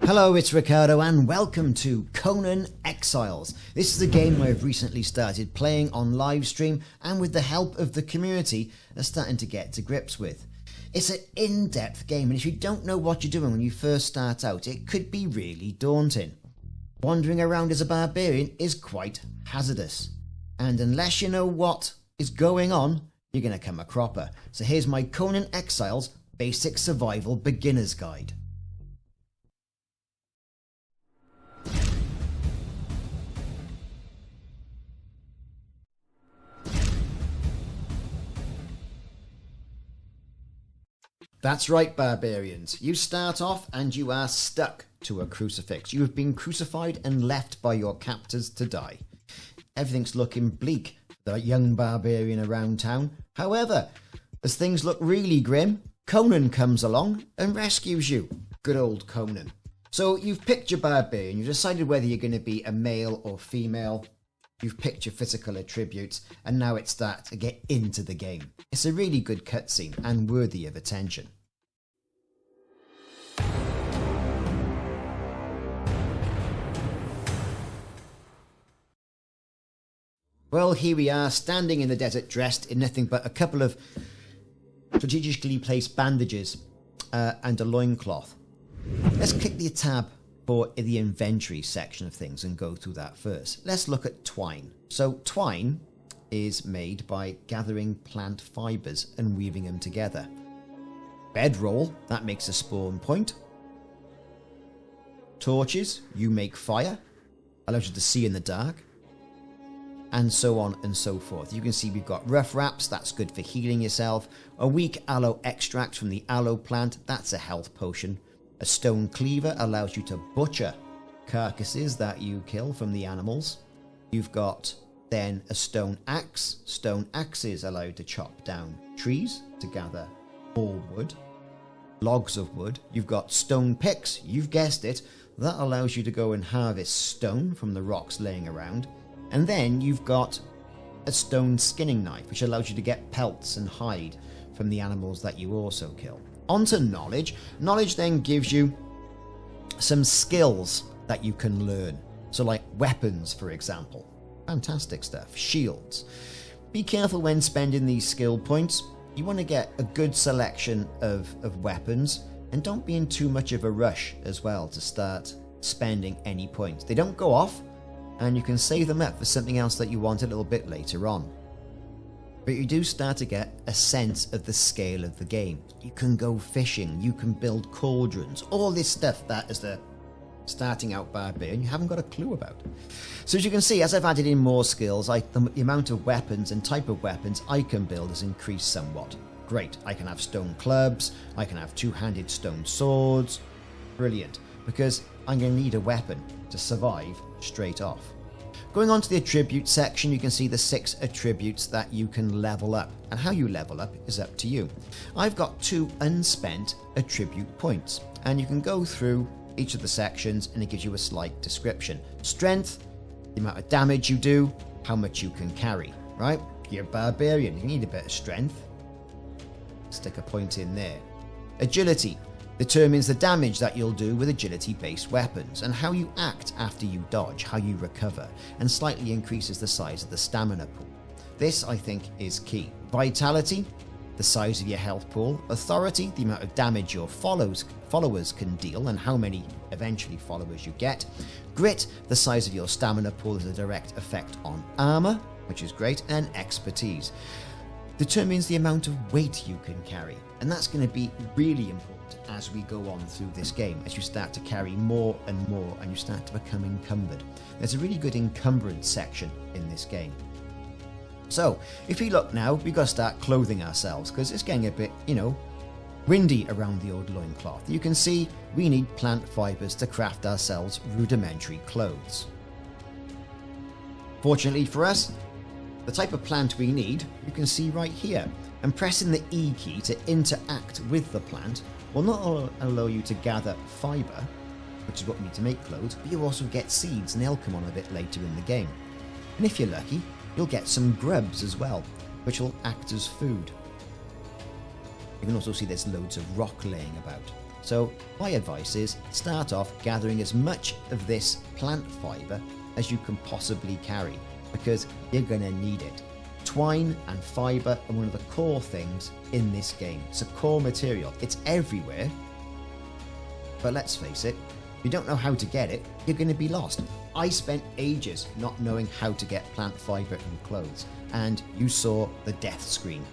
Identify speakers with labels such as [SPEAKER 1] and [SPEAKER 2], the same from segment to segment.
[SPEAKER 1] Hello, it's Ricardo and welcome to Conan Exiles. This is a game I've recently started playing on live stream and with the help of the community are starting to get to grips with. It's an in-depth game, and if you don't know what you're doing when you first start out, it could be really daunting. Wandering around as a barbarian is quite hazardous, and unless you know what is going on, you're going to come a cropper. So here's my Conan Exiles Basic Survival Beginner's Guide. That's right, barbarians. You start off and you are stuck to a crucifix. You have been crucified and left by your captors to die. Everything's looking bleak for the young barbarian around town. However, as things look really grim, Conan comes along and rescues you. Good old Conan. So you've picked your barbarian. You've decided whether you're going to be a male or female. You've picked your physical attributes, and now it's starting to get into the game. It's a really good cutscene and worthy of attention. Well, here we are, standing in the desert, dressed in nothing but a couple of strategically placed bandages and a loincloth. Let's click the tab for the inventory section of things and go through that first. Let's look at Twine. So Twine is made by gathering plant fibres and weaving them together. Bedroll, that makes a spawn point. Torches, you make fire, allows you to see in the dark. And so on and so forth. You can see we've got rough wraps, that's good for healing yourself. A weak aloe extract from the aloe plant, that's a health potion. A stone cleaver allows you to butcher carcasses that you kill from the animals. You've got then a stone axe. Stone axes allow you to chop down trees to gather more wood, logs of wood. You've got stone picks, you've guessed it, that allows you to go and harvest stone from the rocks laying around. And then you've got a stone skinning knife, which allows you to get pelts and hide from the animals that you also kill. Onto knowledge. Knowledge then gives you some skills that you can learn. So like weapons, for example. Fantastic stuff. Shields. Be careful when spending these skill points. You want to get a good selection of weapons, and don't be in too much of a rush as well to start spending any points. They don't go off, and you can save them up for something else that you want a little bit later on. But you do start to get a sense of the scale of the game. You can go fishing, you can build cauldrons, all this stuff that as the starting out barbarian you haven't got a clue about. So as you can see, as I've added in more skills, the amount of weapons and type of weapons I can build has increased somewhat. Great, I can have stone clubs, I can have two-handed stone swords. Brilliant, because I'm going to need a weapon to survive straight off. Going on to the attribute section, you can see the 6 attributes that you can level up, and how you level up is up to you. I've got 2 unspent attribute points, and you can go through each of the sections and it gives you a slight description. Strength, the amount of damage you do, how much you can carry, right? You're a barbarian, you need a bit of strength. Stick a point in there. Agility determines the damage that you'll do with agility-based weapons, and how you act after you dodge, how you recover, and slightly increases the size of the stamina pool. This, I think, is key. Vitality, the size of your health pool. Authority, the amount of damage your followers can deal, and how many eventually followers you get. Grit, the size of your stamina pool has a direct effect on armour, which is great, and expertise. Determines the amount of weight you can carry, and that's going to be really important as we go on through this game, as you start to carry more and more and you start to become encumbered. There's a really good encumbrance section in this game. So if we look now, we've got to start clothing ourselves because it's getting a bit, windy around the old loincloth. You can see we need plant fibres to craft ourselves rudimentary clothes. Fortunately for us, the type of plant we need, you can see right here. And pressing the E key to interact with the plant will not only allow you to gather fibre, which is what we need to make clothes, but you also get seeds, and they'll come on a bit later in the game. And if you're lucky, you'll get some grubs as well, which will act as food. You can also see there's loads of rock laying about. So my advice is start off gathering as much of this plant fibre as you can possibly carry, because you're going to need it. Twine and fibre are one of the core things in this game. It's a core material. It's everywhere. But let's face it, if you don't know how to get it, you're going to be lost. I spent ages not knowing how to get plant fibre in clothes, and you saw the death screen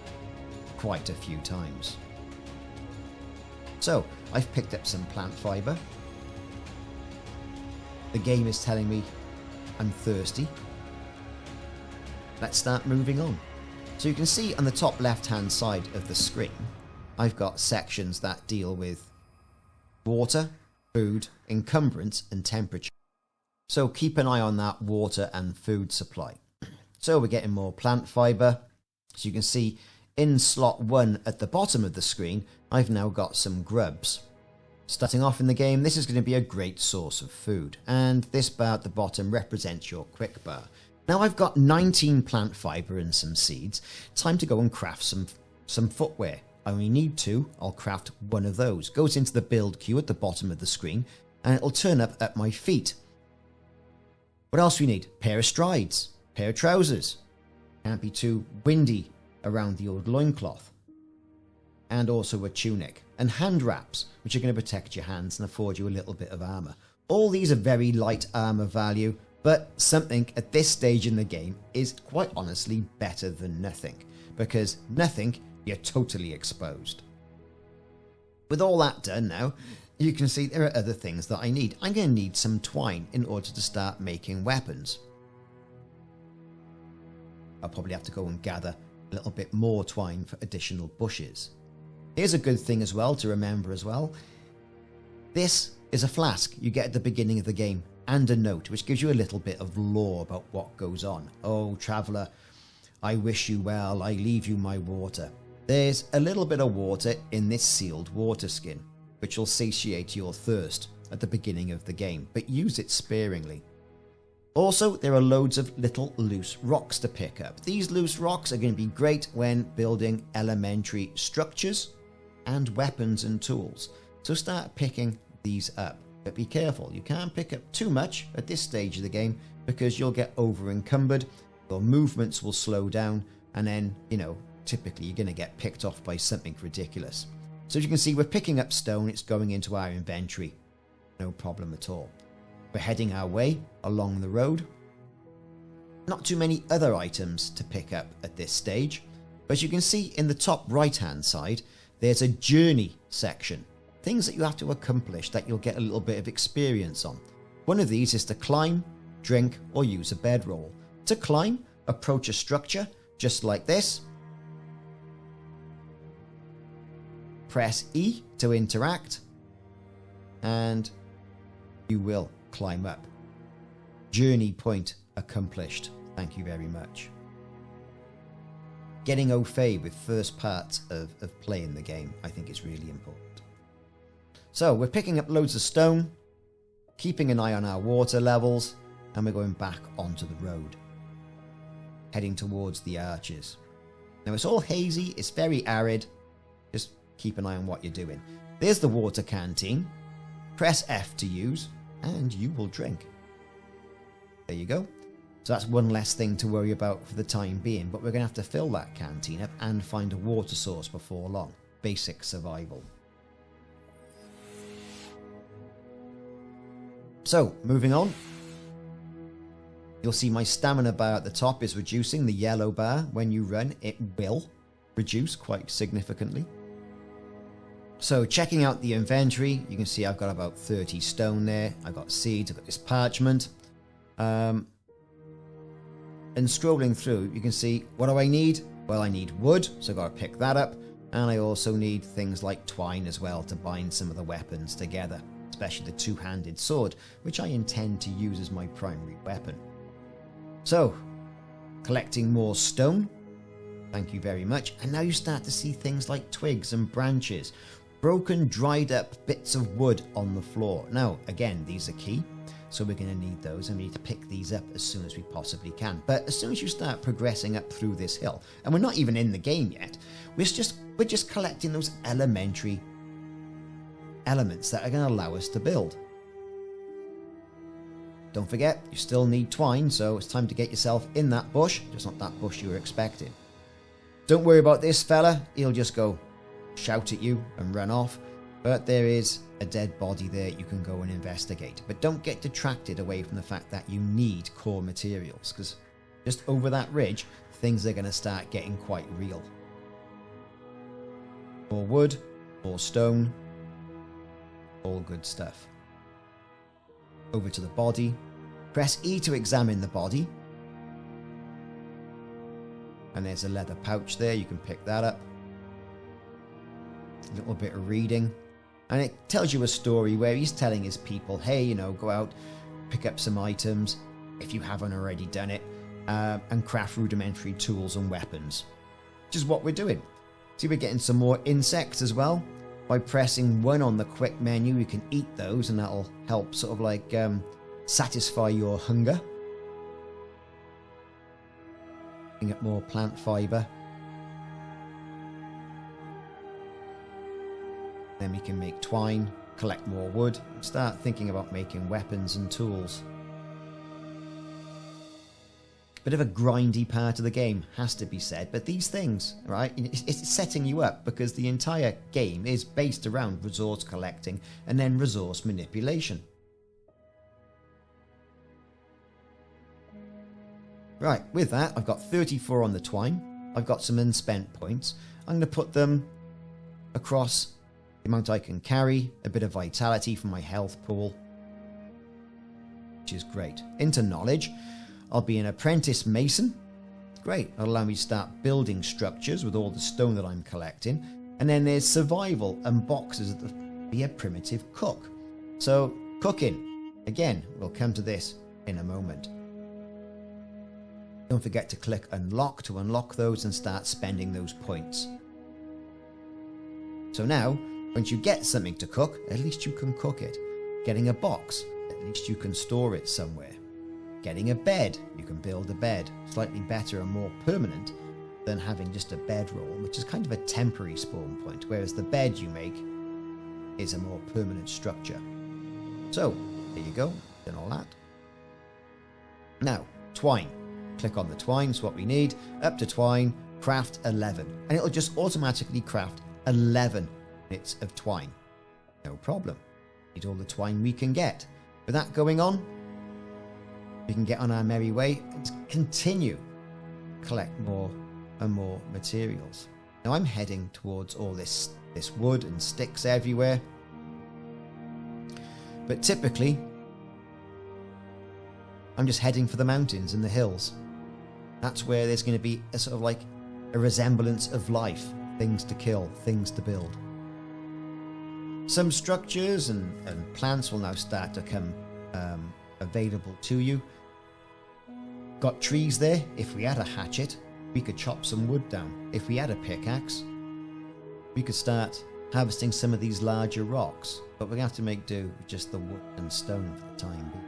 [SPEAKER 1] quite a few times. So, I've picked up some plant fibre. The game is telling me I'm thirsty. Let's start moving on. So you can see on the top left hand side of the screen, I've got sections that deal with water, food, encumbrance and temperature. So keep an eye on that water and food supply. So we're getting more plant fibre. So you can see in slot 1 at the bottom of the screen, I've now got some grubs. Starting off in the game, this is going to be a great source of food, and this bar at the bottom represents your quick bar. Now I've got 19 plant fibre and some seeds. Time to go and craft some footwear. I only need 2, I'll craft one of those. Goes into the build queue at the bottom of the screen, and it'll turn up at my feet. What else we need? Pair of strides, pair of trousers. Can't be too windy around the old loincloth. And also a tunic. And hand wraps, which are going to protect your hands and afford you a little bit of armour. All these are very light armour value, but something at this stage in the game is quite honestly better than nothing. Because nothing, you're totally exposed. With all that done now, you can see there are other things that I need. I'm going to need some twine in order to start making weapons. I'll probably have to go and gather a little bit more twine for additional bushes. Here's a good thing as well to remember as well. This is a flask you get at the beginning of the game and a note which gives you a little bit of lore about what goes on. Oh, traveller, I wish you well, I leave you my water. There's a little bit of water in this sealed water skin, which will satiate your thirst at the beginning of the game, but use it sparingly. Also, there are loads of little loose rocks to pick up. These loose rocks are going to be great when building elementary structures and weapons and tools. So start picking these up. But be careful, you can't pick up too much at this stage of the game because you'll get over encumbered, your movements will slow down, and then, typically you're going to get picked off by something ridiculous. So as you can see, we're picking up stone, it's going into our inventory. No problem at all. We're heading our way along the road. Not too many other items to pick up at this stage, but as you can see in the top right hand side, there's a journey section. Things that you have to accomplish that you'll get a little bit of experience on. One of these is to climb, drink, or use a bedroll. To climb, approach a structure just like this. Press E to interact, and you will climb up. Journey point accomplished. Thank you very much. Getting au fait with first part of playing the game, I think is really important. So we're picking up loads of stone, keeping an eye on our water levels, and we're going back onto the road, heading towards the arches. Now it's all hazy, it's very arid, just keep an eye on what you're doing. There's the water canteen. Press F to use, and you will drink. There you go. So that's one less thing to worry about for the time being, but we're going to have to fill that canteen up and find a water source before long. Basic survival. So, moving on. You'll see my stamina bar at the top is reducing. The yellow bar, when you run, it will reduce quite significantly. So checking out the inventory, you can see I've got about 30 stone there. I've got seeds, I've got this parchment. And scrolling through, you can see, what do I need? Well, I need wood, so I've got to pick that up. And I also need things like twine as well to bind some of the weapons together, especially the two-handed sword, which I intend to use as my primary weapon. So, collecting more stone. Thank you very much. And now you start to see things like twigs and branches. Broken, dried up bits of wood on the floor. Now, again, these are key, so we're going to need those, and we need to pick these up as soon as we possibly can. But as soon as you start progressing up through this hill, and we're not even in the game yet, we're just collecting those elementary elements that are going to allow us to build. Don't forget, you still need twine, so it's time to get yourself in that bush, just not that bush you were expecting. Don't worry about this fella, he'll just go shout at you and run off, but there is a dead body there you can go and investigate. But don't get detracted away from the fact that you need core materials, because just over that ridge, things are going to start getting quite real. More wood, more stone, all good stuff. Over to the body. Press E to examine the body. And there's a leather pouch there, you can pick that up. A little bit of reading. And it tells you a story where he's telling his people, hey, you know, go out, pick up some items, if you haven't already done it, and craft rudimentary tools and weapons. Which is what we're doing. See, we're getting some more insects as well. By pressing 1 on the quick menu, you can eat those, and that'll help sort of like satisfy your hunger. Get more plant fibre. Then we can make twine, collect more wood, and start thinking about making weapons and tools. Bit of a grindy part of the game, has to be said, but these things, right, it's setting you up because the entire game is based around resource collecting and then resource manipulation. Right, with that, I've got 34 on the twine. I've got some unspent points. I'm going to put them across the amount I can carry, a bit of vitality from my health pool, which is great. Into knowledge. I'll be an apprentice mason. Great, that'll allow me to start building structures with all the stone that I'm collecting. And then there's survival and boxes to be a primitive cook. So, cooking. Again, we'll come to this in a moment. Don't forget to click unlock to unlock those and start spending those points. So now, once you get something to cook, at least you can cook it. Getting a box, at least you can store it somewhere. Getting a bed, you can build a bed. Slightly better and more permanent than having just a bedroll, which is kind of a temporary spawn point, whereas the bed you make is a more permanent structure. So, there you go, done all that. Now, twine. Click on the twine, is what we need. Up to twine, craft 11. And it'll just automatically craft 11 bits of twine. No problem. Need all the twine we can get. With that going on, we can get on our merry way and continue to collect more and more materials. Now I'm heading towards all this wood and sticks everywhere. But typically, I'm just heading for the mountains and the hills. That's where there's going to be a sort of like a resemblance of life. Things to kill, things to build. Some structures and plants will now start to come available to you. Got trees there. If we had a hatchet, we could chop some wood down. If we had a pickaxe, we could start harvesting some of these larger rocks. But we're going to have to make do with just the wood and stone for the time being.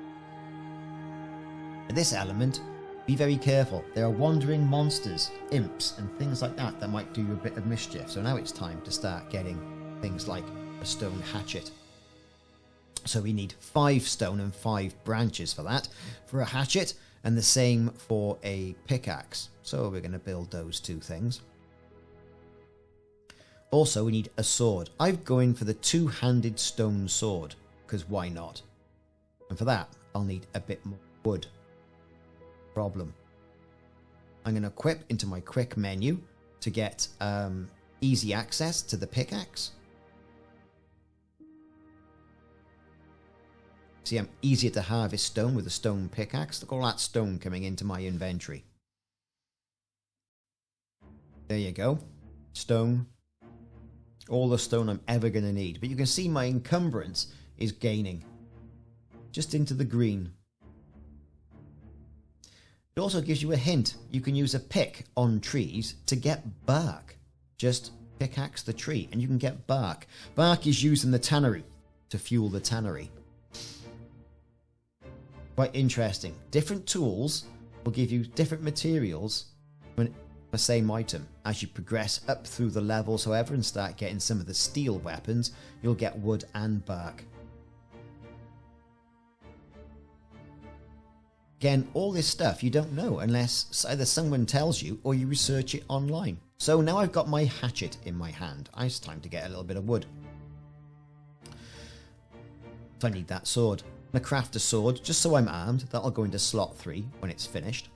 [SPEAKER 1] In this element, be very careful. There are wandering monsters, imps, and things like that might do you a bit of mischief. So now it's time to start getting things like a stone hatchet. So we need 5 stone and 5 branches for that, for a hatchet, and the same for a pickaxe. So we're going to build those 2 things. Also, we need a sword. I'm going for the 2-handed stone sword, because why not? And for that, I'll need a bit more wood. Problem. I'm going to equip into my quick menu to get easy access to the pickaxe. See, I'm easier to harvest stone with a stone pickaxe. Look at all that stone coming into my inventory. There you go. Stone. All the stone I'm ever going to need. But you can see my encumbrance is gaining. Just into the green. It also gives you a hint. You can use a pick on trees to get bark. Just pickaxe the tree and you can get bark. Bark is used in the tannery to fuel the tannery. Quite interesting. Different tools will give you different materials when the same item. As you progress up through the levels, however, and start getting some of the steel weapons, you'll get wood and bark. Again, all this stuff you don't know unless either someone tells you or you research it online. So now I've got my hatchet in my hand. It's time to get a little bit of wood. So I need that sword. I'm going to craft a sword just so I'm armed. That'll go into slot 3 when it's finished.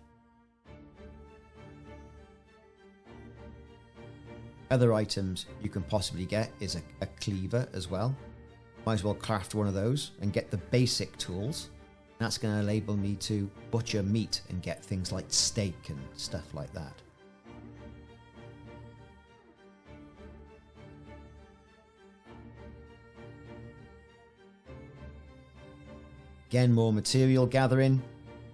[SPEAKER 1] Other items you can possibly get is a cleaver as well. Might as well craft one of those and get the basic tools. That's going to enable me to butcher meat and get things like steak and stuff like that. Again, more material gathering,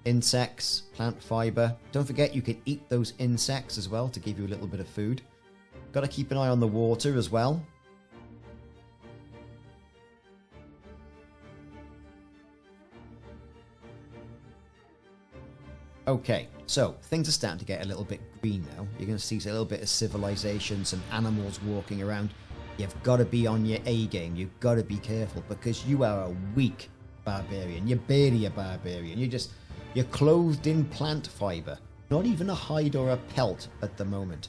[SPEAKER 1] insects, plant fibre. Don't forget you can eat those insects as well to give you a little bit of food. Got to keep an eye on the water as well. Okay, so things are starting to get a little bit green now. You're going to see a little bit of civilization, some animals walking around. You've got to be on your A game. You've got to be careful because you are a weak barbarian. You're barely a barbarian. You're clothed in plant fibre. Not even a hide or a pelt at the moment.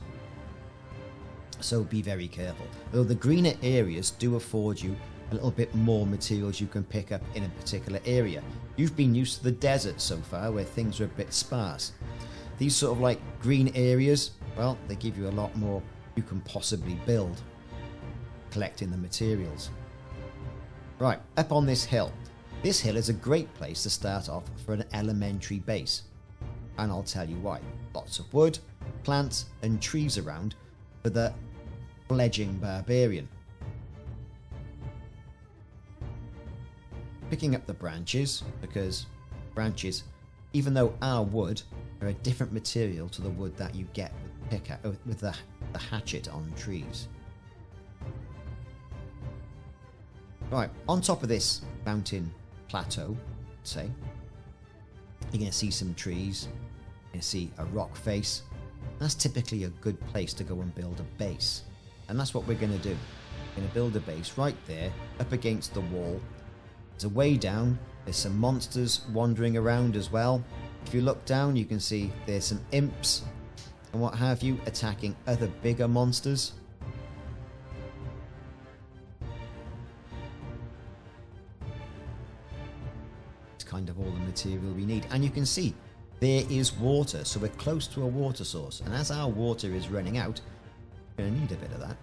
[SPEAKER 1] So be very careful. Though the greener areas do afford you a little bit more materials you can pick up in a particular area. You've been used to the desert so far where things are a bit sparse. These sort of like green areas, well, they give you a lot more you can possibly build collecting the materials. Right, up on this hill. This hill is a great place to start off for an elementary base. And I'll tell you why. Lots of wood, plants and trees around for the fledgling barbarian. Picking up the branches, because branches, even though are wood, are a different material to the wood that you get with the hatchet on trees. Right, on top of this mountain plateau, say, you're going to see some trees, you're going to see a rock face. That's typically a good place to go and build a base. And that's what we're going to do. We're going to build a base right there, up against the wall. There's a way down, there's some monsters wandering around as well. If you look down, you can see there's some imps and what have you attacking other bigger monsters. It's kind of all the material we need. And you can see there is water, so we're close to a water source. And as our water is running out, we're going to need a bit of that.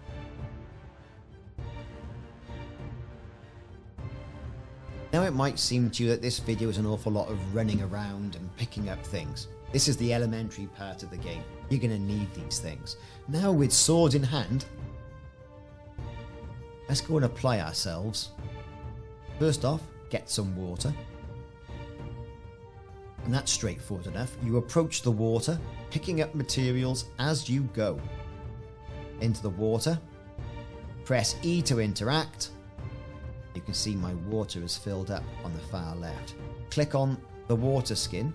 [SPEAKER 1] Now it might seem to you that this video is an awful lot of running around and picking up things. This is the elementary part of the game. You're going to need these things. Now with sword in hand, let's go and apply ourselves. First off, get some water. And that's straightforward enough. You approach the water, picking up materials as you go. Into the water. Press E to interact. You can see my water is filled up on the far left. Click on the water skin,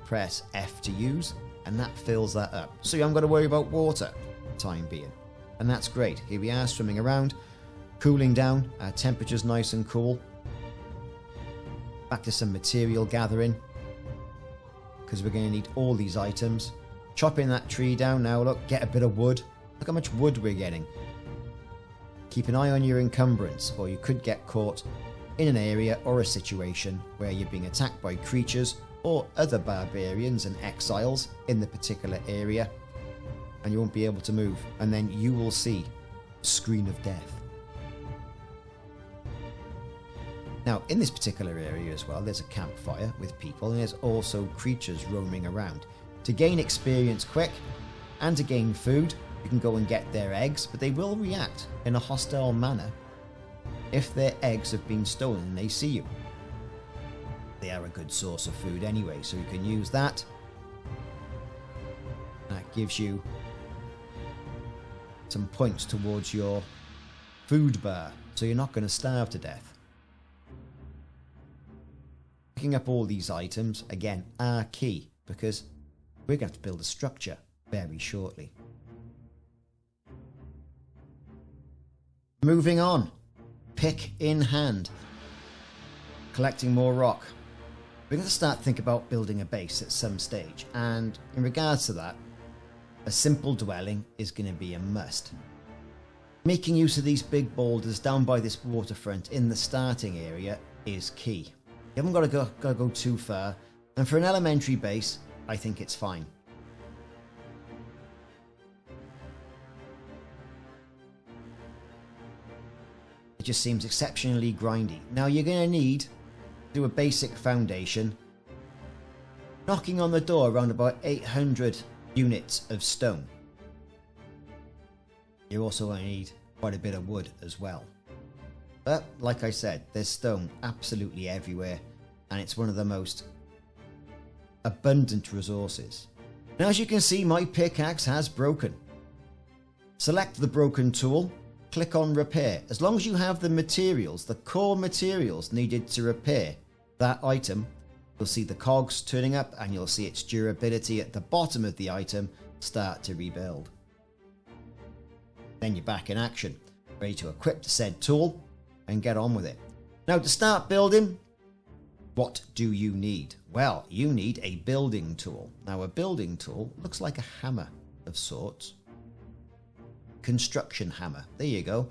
[SPEAKER 1] press F to use, and that fills that up. So you haven't got to worry about water for the time being. And that's great. Here we are swimming around, cooling down, our temperature's nice and cool. Back to some material gathering, because we're going to need all these items. Chopping that tree down now, look, get a bit of wood. Look how much wood we're getting. Keep an eye on your encumbrance, or you could get caught in an area or a situation where you're being attacked by creatures or other barbarians and exiles in the particular area, and you won't be able to move, and then you will see a screen of death. Now, in this particular area as well, there's a campfire with people, and there's also creatures roaming around. To gain experience quick, and to gain food, you can go and get their eggs, but they will react in a hostile manner if their eggs have been stolen and they see you. They are a good source of food anyway, so you can use that. That gives you some points towards your food bar, so you're not going to starve to death. Picking up all these items, again, are key, because we're going to have to build a structure. very shortly. Moving on. Pick in hand. Collecting more rock. We're going to start thinking about building a base at some stage, and in regards to that, a simple dwelling is going to be a must. Making use of these big boulders down by this waterfront in the starting area is key. You haven't got to go too far, and for an elementary base, I think it's fine. It just seems exceptionally grindy. Now you're going to need to do a basic foundation, knocking on the door around about 800 units of stone. You're also going to need quite a bit of wood as well. But like I said, there's stone absolutely everywhere, and it's one of the most abundant resources. Now as you can see, my pickaxe has broken. Select the broken tool, click on repair. As long as you have the materials, the core materials needed to repair that item, you'll see the cogs turning up and you'll see its durability at the bottom of the item start to rebuild. Then you're back in action, ready to equip the said tool and get on with it. Now to start building, what do you need? Well, you need a building tool. Now a building tool looks like a hammer of sorts. Construction hammer. There you go.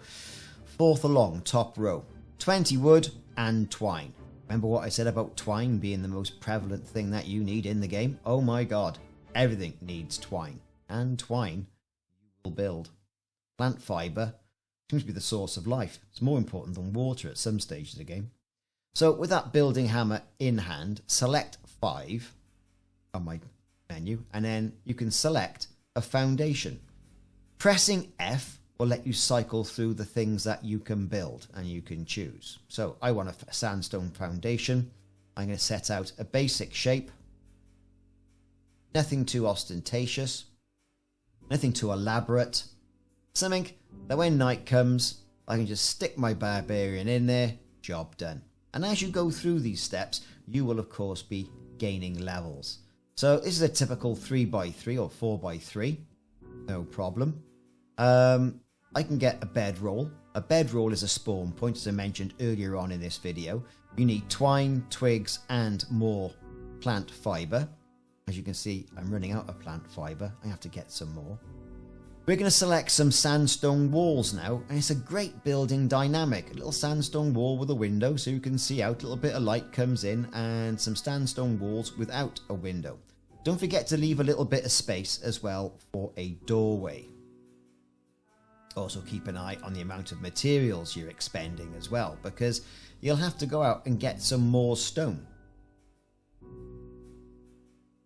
[SPEAKER 1] Fourth along, top row. 20 wood and twine. Remember what I said about twine being the most prevalent thing that you need in the game? Oh my god. Everything needs twine. And twine you will build. Plant fibre seems to be the source of life. It's more important than water at some stages of the game. So with that building hammer in hand, select 5 on my menu, and then you can select a foundation. Pressing F will let you cycle through the things that you can build, and you can choose. So I want a sandstone foundation. I'm going to set out a basic shape. Nothing too ostentatious. Nothing too elaborate. Something that when night comes, I can just stick my barbarian in there, job done. And as you go through these steps, you will of course be gaining levels. So this is a typical 3x3 or 4x3. No problem. I can get a bedroll. A bedroll is a spawn point, as I mentioned earlier on in this video. You need twine, twigs, and more plant fibre. As you can see, I'm running out of plant fibre. I have to get some more. We're going to select some sandstone walls now, and it's a great building dynamic. A little sandstone wall with a window so you can see out, a little bit of light comes in, and some sandstone walls without a window. Don't forget to leave a little bit of space as well for a doorway. Also keep an eye on the amount of materials you're expending as well, because you'll have to go out and get some more stone.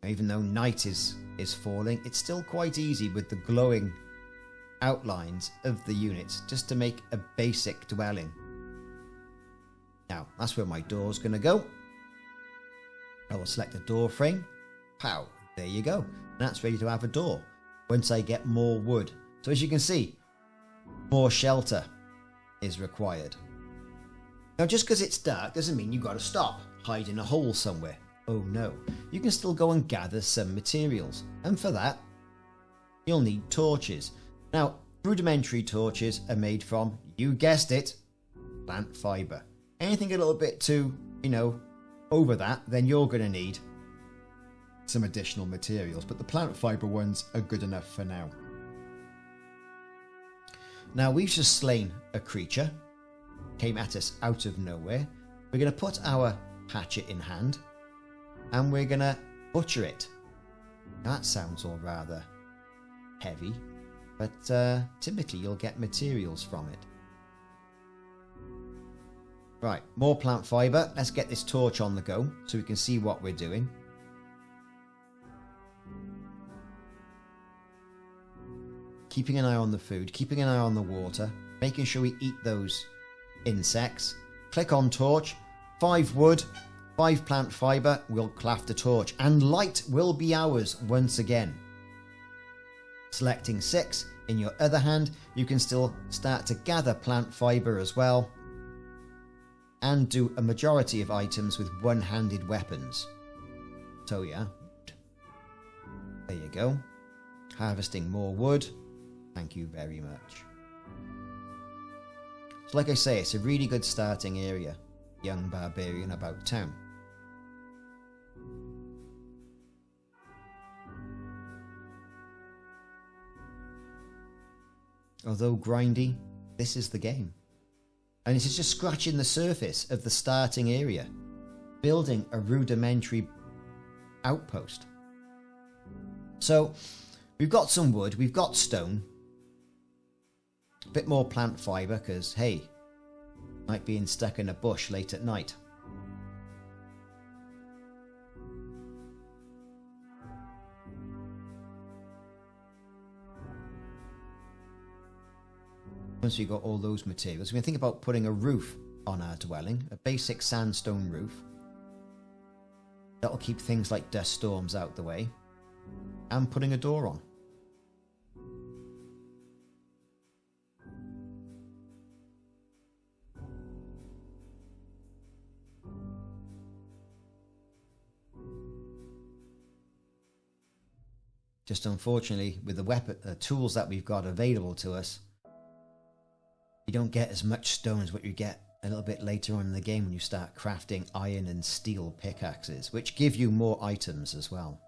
[SPEAKER 1] Even though night is falling, it's still quite easy with the glowing outlines of the units just to make a basic dwelling. Now that's where my door's going to go. I will select the door frame. Pow, there you go. That's ready to have a door once I get more wood. So as you can see, more shelter is required. Now just because it's dark doesn't mean you've got to stop, hide in a hole somewhere. Oh no, you can still go and gather some materials, and for that you'll need torches. Now rudimentary torches are made from, you guessed it, plant fibre. Anything a little bit too, over that, then you're going to need some additional materials, but the plant fibre ones are good enough for now. Now we've just slain a creature, came at us out of nowhere. We're going to put our hatchet in hand and we're going to butcher it. That sounds all rather heavy, but typically you'll get materials from it. Right, more plant fibre. Let's get this torch on the go so we can see what we're doing. Keeping an eye on the food, keeping an eye on the water, making sure we eat those insects. Click on torch, 5 wood, 5 plant fibre, we'll craft a torch, and light will be ours once again. Selecting 6, in your other hand, you can still start to gather plant fibre as well, and do a majority of items with one-handed weapons. So yeah, there you go. Harvesting more wood. Thank you very much. So like I say, it's a really good starting area. Young barbarian about town. Although grindy, this is the game. And this is just scratching the surface of the starting area. Building a rudimentary outpost. So, we've got some wood, we've got stone. A bit more plant fibre, because, hey, like being stuck in a bush late at night. Once we've got all those materials, we're going to think about putting a roof on our dwelling, a basic sandstone roof. That'll keep things like dust storms out the way, and putting a door on. Just unfortunately, with the tools that we've got available to us, you don't get as much stone as what you get a little bit later on in the game when you start crafting iron and steel pickaxes, which give you more items as well.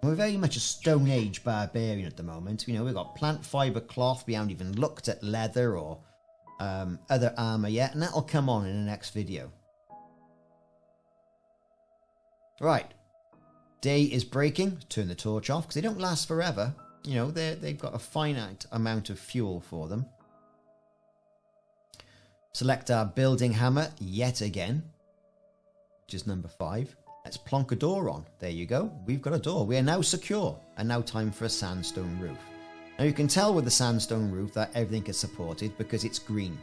[SPEAKER 1] We're very much a Stone Age barbarian at the moment. You know, we've got plant fibre cloth, we haven't even looked at leather or other armour yet, and that'll come on in the next video. Right, day is breaking. Turn the torch off, because they don't last forever. You know, they've got a finite amount of fuel for them. Select our building hammer yet again, which is number 5. Let's plonk a door on. There you go. We've got a door. We are now secure. And now time for a sandstone roof. Now you can tell with the sandstone roof that everything is supported because it's green.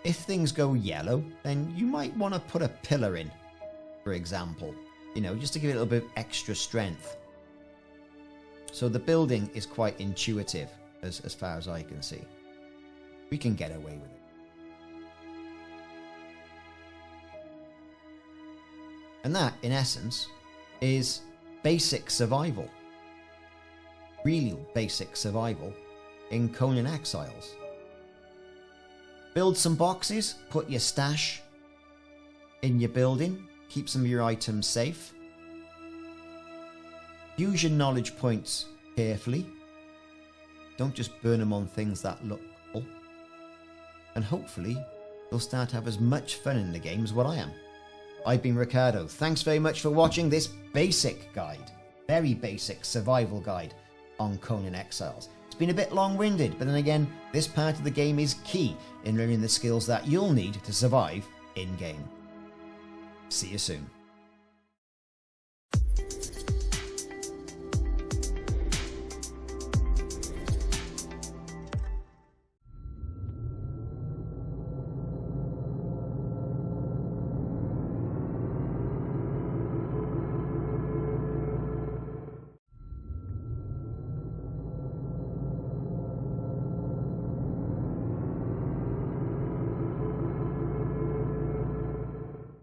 [SPEAKER 1] If things go yellow, then you might want to put a pillar in, for example. You know, just to give it a little bit of extra strength. So the building is quite intuitive as far as I can see. We can get away with it. And that, in essence, is basic survival. Real basic survival in Conan Exiles. Build some boxes, put your stash in your building, keep some of your items safe. Use your knowledge points carefully. Don't just burn them on things that look cool. And hopefully, you'll start to have as much fun in the game as what I am. I've been Ricardo. Thanks very much for watching this basic guide. Very basic survival guide on Conan Exiles. It's been a bit long-winded, but then again, this part of the game is key in learning the skills that you'll need to survive in-game. See you soon.